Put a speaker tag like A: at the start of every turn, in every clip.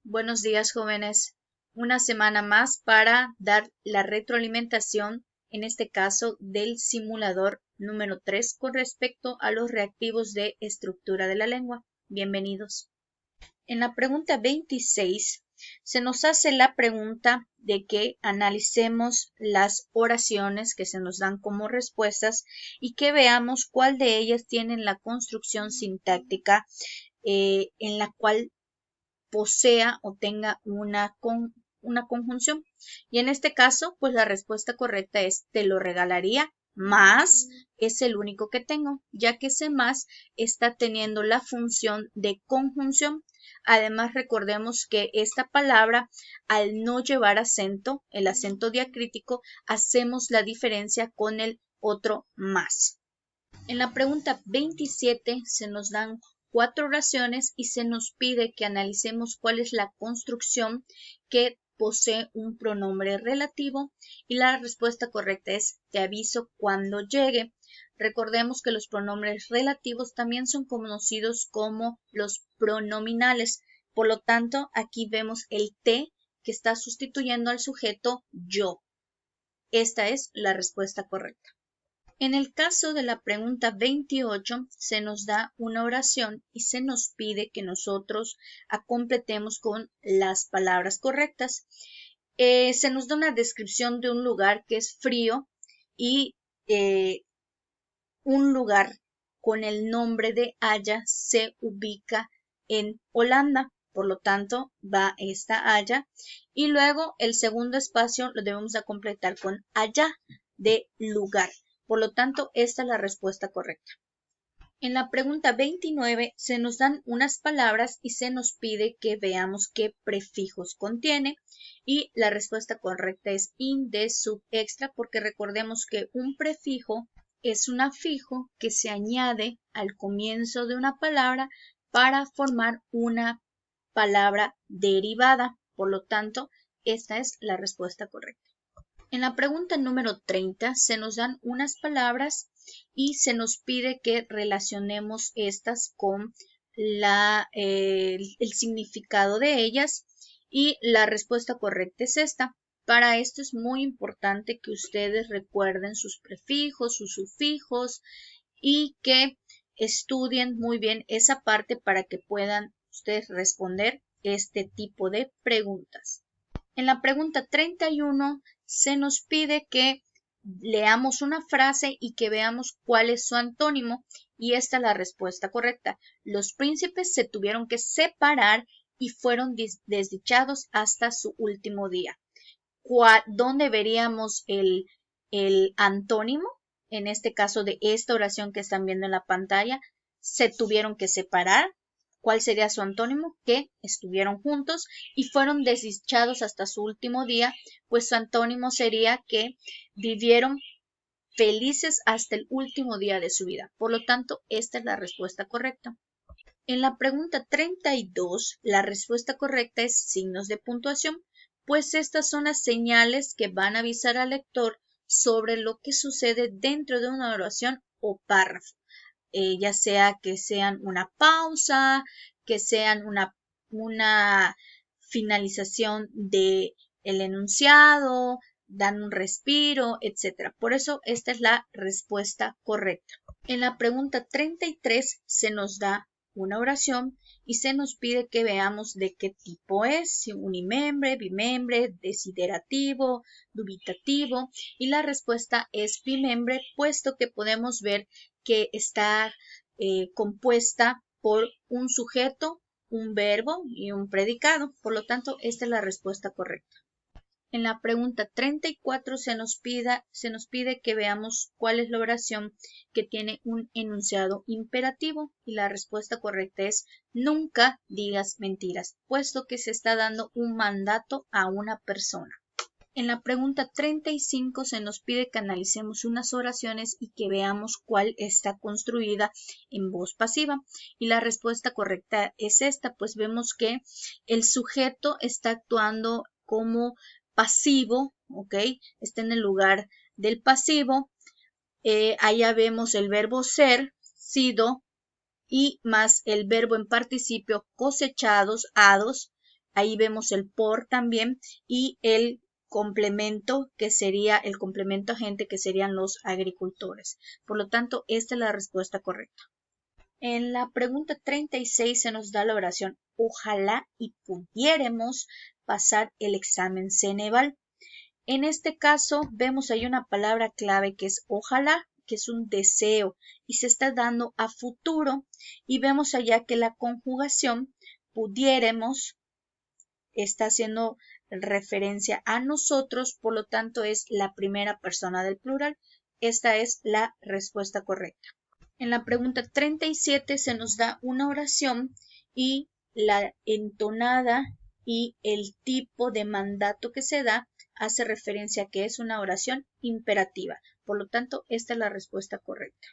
A: Buenos días, jóvenes. Una semana más para dar la retroalimentación, en este caso del simulador número 3 con respecto a los reactivos de estructura de la lengua. Bienvenidos. En la pregunta 26 se nos hace la pregunta de que analicemos las oraciones que se nos dan como respuestas y que veamos cuál de ellas tienen la construcción sintáctica en la cual posea o tenga una conjunción. Y en este caso, pues la respuesta correcta es te lo regalaría, más es el único que tengo, ya que ese más está teniendo la función de conjunción. Además, recordemos que esta palabra, al no llevar acento, el acento diacrítico, hacemos la diferencia con el otro más. En la pregunta 27 se nos dan 4 oraciones y se nos pide que analicemos cuál es la construcción que posee un pronombre relativo y la respuesta correcta es te aviso cuando llegue. Recordemos que los pronombres relativos también son conocidos como los pronominales. Por lo tanto, aquí vemos el te que está sustituyendo al sujeto yo. Esta es la respuesta correcta. En el caso de la pregunta 28 se nos da una oración y se nos pide que nosotros completemos con las palabras correctas. Se nos da una descripción de un lugar que es frío y un lugar con el nombre de Haya se ubica en Holanda. Por lo tanto, va esta Haya. Y luego el segundo espacio lo debemos de completar con allá de lugar. Por lo tanto, esta es la respuesta correcta. En la pregunta 29 se nos dan unas palabras y se nos pide que veamos qué prefijos contiene y la respuesta correcta es in, de, sub, extra, porque recordemos que un prefijo es un afijo que se añade al comienzo de una palabra para formar una palabra derivada. Por lo tanto, esta es la respuesta correcta. En la pregunta número 30 se nos dan unas palabras y se nos pide que relacionemos estas con el significado de ellas y la respuesta correcta es esta. Para esto es muy importante que ustedes recuerden sus prefijos, sus sufijos y que estudien muy bien esa parte para que puedan ustedes responder este tipo de preguntas. En la pregunta 31 se nos pide que leamos una frase y que veamos cuál es su antónimo y esta es la respuesta correcta. Los príncipes se tuvieron que separar y fueron desdichados hasta su último día. ¿Dónde veríamos el antónimo? En este caso de esta oración que están viendo en la pantalla, se tuvieron que separar. ¿Cuál sería su antónimo? Que estuvieron juntos y fueron desdichados hasta su último día, pues su antónimo sería que vivieron felices hasta el último día de su vida. Por lo tanto, esta es la respuesta correcta. En la pregunta 32, la respuesta correcta es signos de puntuación, pues estas son las señales que van a avisar al lector sobre lo que sucede dentro de una oración o párrafo. Ya sea que sean una pausa, que sean una finalización del enunciado, dan un respiro, etc. Por eso esta es la respuesta correcta. En la pregunta 33 se nos da una oración y se nos pide que veamos de qué tipo es, si unimembre, bimembre, desiderativo, dubitativo, y la respuesta es bimembre, puesto que podemos ver que está compuesta por un sujeto, un verbo y un predicado. Por lo tanto, esta es la respuesta correcta. En la pregunta 34 se nos pide que veamos cuál es la oración que tiene un enunciado imperativo y la respuesta correcta es nunca digas mentiras, puesto que se está dando un mandato a una persona. En la pregunta 35 se nos pide que analicemos unas oraciones y que veamos cuál está construida en voz pasiva. Y la respuesta correcta es esta, pues vemos que el sujeto está actuando como pasivo, ¿ok? Está en el lugar del pasivo. Allá vemos el verbo ser, sido, y más el verbo en participio cosechados, hados. ahí vemos el por también y el complemento que sería el complemento agente que serían los agricultores. Por lo tanto, esta es la respuesta correcta. En la pregunta 36 se nos da la oración ojalá y pudiéramos pasar el examen Ceneval. En este caso vemos ahí una palabra clave que es ojalá, que es un deseo y se está dando a futuro y vemos allá que la conjugación pudiéramos está haciendo referencia a nosotros, por lo tanto es la primera persona del plural. Esta es la respuesta correcta. En la pregunta 37 se nos da una oración y la entonada y el tipo de mandato que se da hace referencia a que es una oración imperativa. Por lo tanto, esta es la respuesta correcta.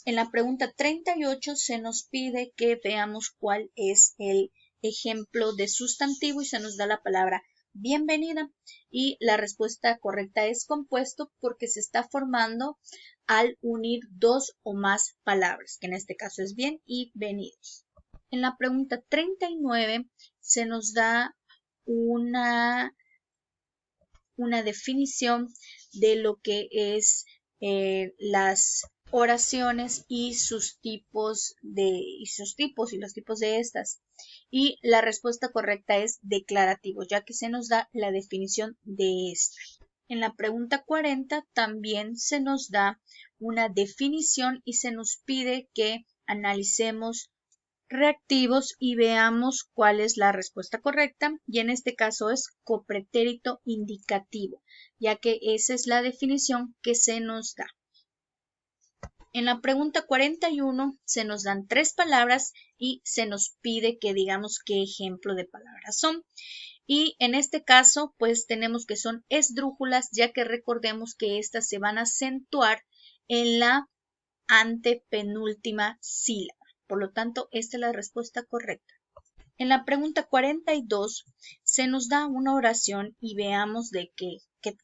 A: En la pregunta 38 se nos pide que veamos cuál es el ejemplo de sustantivo y se nos da la palabra bienvenida y la respuesta correcta es compuesto porque se está formando al unir dos o más palabras, que en este caso es bien y venidos. En la pregunta 39 se nos da una definición de lo que es las oraciones y sus tipos y los tipos de estas. Y la respuesta correcta es declarativo, ya que se nos da la definición de esta. En la pregunta 40 también se nos da una definición y se nos pide que analicemos reactivos y veamos cuál es la respuesta correcta y en este caso es copretérito indicativo, ya que esa es la definición que se nos da. En la pregunta 41 se nos dan 3 palabras y se nos pide que digamos qué ejemplo de palabras son. Y en este caso, pues tenemos que son esdrújulas, ya que recordemos que estas se van a acentuar en la antepenúltima sílaba. Por lo tanto, esta es la respuesta correcta. En la pregunta 42 se nos da una oración y veamos de qué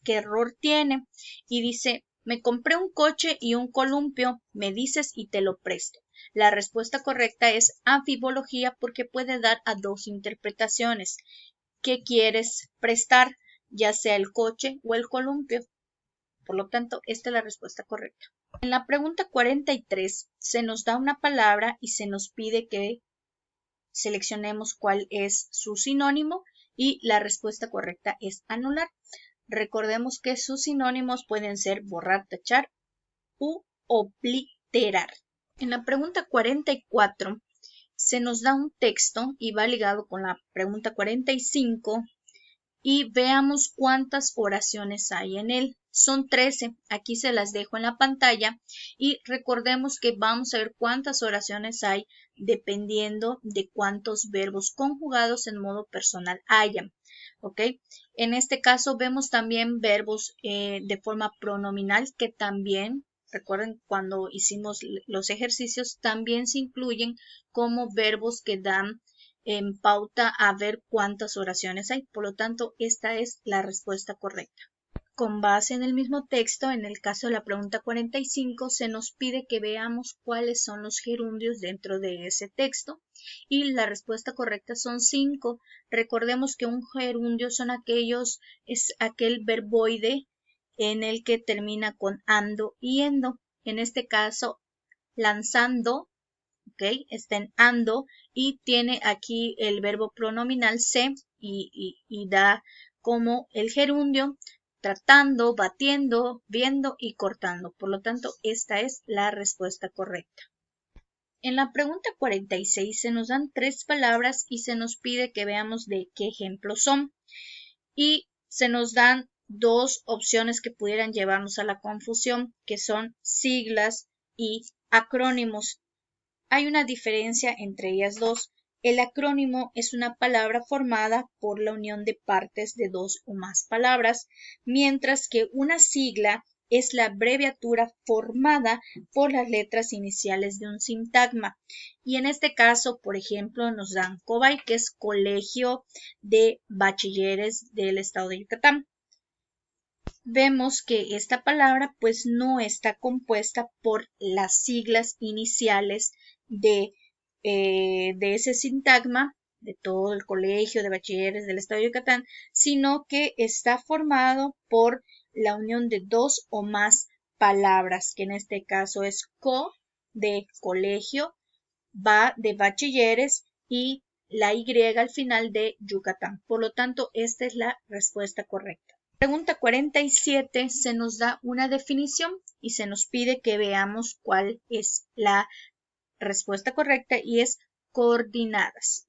A: error tiene. Y dice, me compré un coche y un columpio, me dices y te lo presto. La respuesta correcta es anfibología porque puede dar a dos interpretaciones. ¿Qué quieres prestar? Ya sea el coche o el columpio. Por lo tanto, esta es la respuesta correcta. En la pregunta 43 se nos da una palabra y se nos pide que seleccionemos cuál es su sinónimo y la respuesta correcta es anular. Recordemos que sus sinónimos pueden ser borrar, tachar u obliterar. En la pregunta 44 se nos da un texto y va ligado con la pregunta 45 y veamos cuántas oraciones hay en él. Son 13, aquí se las dejo en la pantalla y recordemos que vamos a ver cuántas oraciones hay dependiendo de cuántos verbos conjugados en modo personal hayan. ¿Ok? En este caso vemos también verbos de forma pronominal que también, recuerden cuando hicimos los ejercicios, también se incluyen como verbos que dan en pauta a ver cuántas oraciones hay. Por lo tanto, esta es la respuesta correcta. Con base en el mismo texto, en el caso de la pregunta 45, se nos pide que veamos cuáles son los gerundios dentro de ese texto y la respuesta correcta son 5. Recordemos que un gerundio es aquel verboide en el que termina con ando y endo. En este caso, lanzando, ¿ok? Está en ando y tiene aquí el verbo pronominal se y da como el gerundio tratando, batiendo, viendo y cortando. Por lo tanto, esta es la respuesta correcta. En la pregunta 46 se nos dan 3 palabras y se nos pide que veamos de qué ejemplos son. Y se nos dan 2 opciones que pudieran llevarnos a la confusión, que son siglas y acrónimos. Hay una diferencia entre ellas dos. El acrónimo es una palabra formada por la unión de partes de 2 o más palabras, mientras que una sigla es la abreviatura formada por las letras iniciales de un sintagma. Y en este caso, por ejemplo, nos dan COBAY, que es Colegio de Bachilleres del Estado de Yucatán. Vemos que esta palabra pues no está compuesta por las siglas iniciales de ese sintagma de todo el colegio de bachilleres del estado de Yucatán, sino que está formado por la unión de dos o más palabras, que en este caso es co de colegio, ba de bachilleres y la Y al final de Yucatán. Por lo tanto, esta es la respuesta correcta. Pregunta 47 se nos da una definición y se nos pide que veamos cuál es la respuesta correcta y es coordinadas.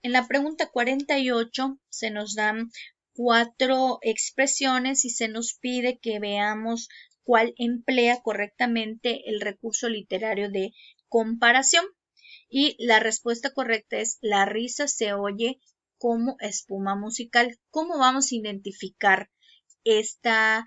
A: En la pregunta 48 se nos dan 4 expresiones y se nos pide que veamos cuál emplea correctamente el recurso literario de comparación. Y la respuesta correcta es: la risa se oye como espuma musical. ¿Cómo vamos a identificar este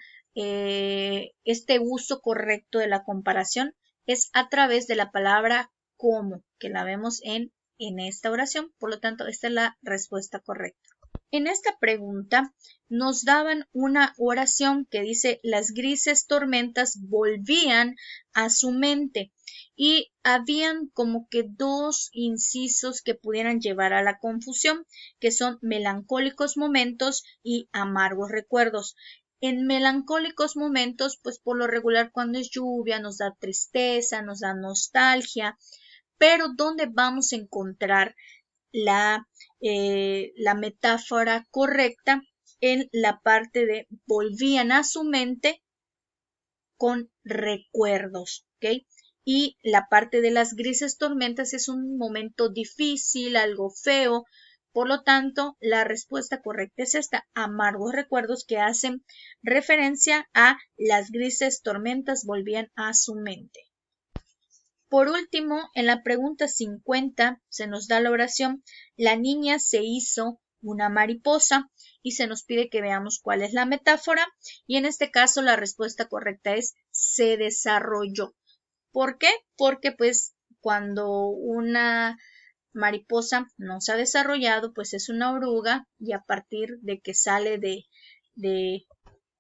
A: uso correcto de la comparación? Es a través de la palabra como, que la vemos en esta oración. Por lo tanto, esta es la respuesta correcta. En esta pregunta nos daban una oración que dice: las grises tormentas volvían a su mente, y habían como que dos incisos que pudieran llevar a la confusión, que son melancólicos momentos y amargos recuerdos. En melancólicos momentos, pues por lo regular cuando es lluvia nos da tristeza, nos da nostalgia, pero ¿dónde vamos a encontrar la metáfora correcta? En la parte de volvían a su mente con recuerdos, ¿ok? Y la parte de las grises tormentas es un momento difícil, algo feo. Por lo tanto, la respuesta correcta es esta: amargos recuerdos, que hacen referencia a las grises tormentas volvían a su mente. Por último, en la pregunta 50 se nos da la oración: la niña se hizo una mariposa, y se nos pide que veamos cuál es la metáfora, y en este caso la respuesta correcta es: se desarrolló. ¿Por qué? Porque pues cuando una mariposa no se ha desarrollado, pues es una oruga, y a partir de que sale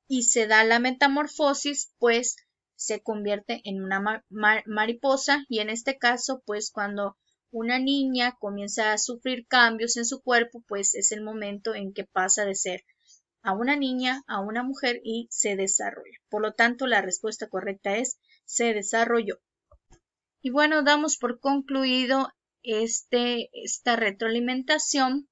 A: y se da la metamorfosis, pues se convierte en una mariposa, y en este caso, pues cuando una niña comienza a sufrir cambios en su cuerpo, pues es el momento en que pasa de ser a una niña a una mujer y se desarrolla. Por lo tanto, la respuesta correcta es: se desarrolló. Y bueno, damos por concluido esta retroalimentación,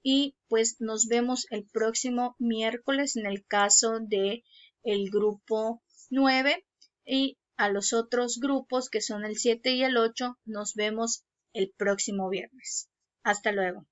A: y pues nos vemos el próximo miércoles en el caso de el grupo 9, y a los otros grupos que son el 7 y el 8 nos vemos el próximo viernes. Hasta luego.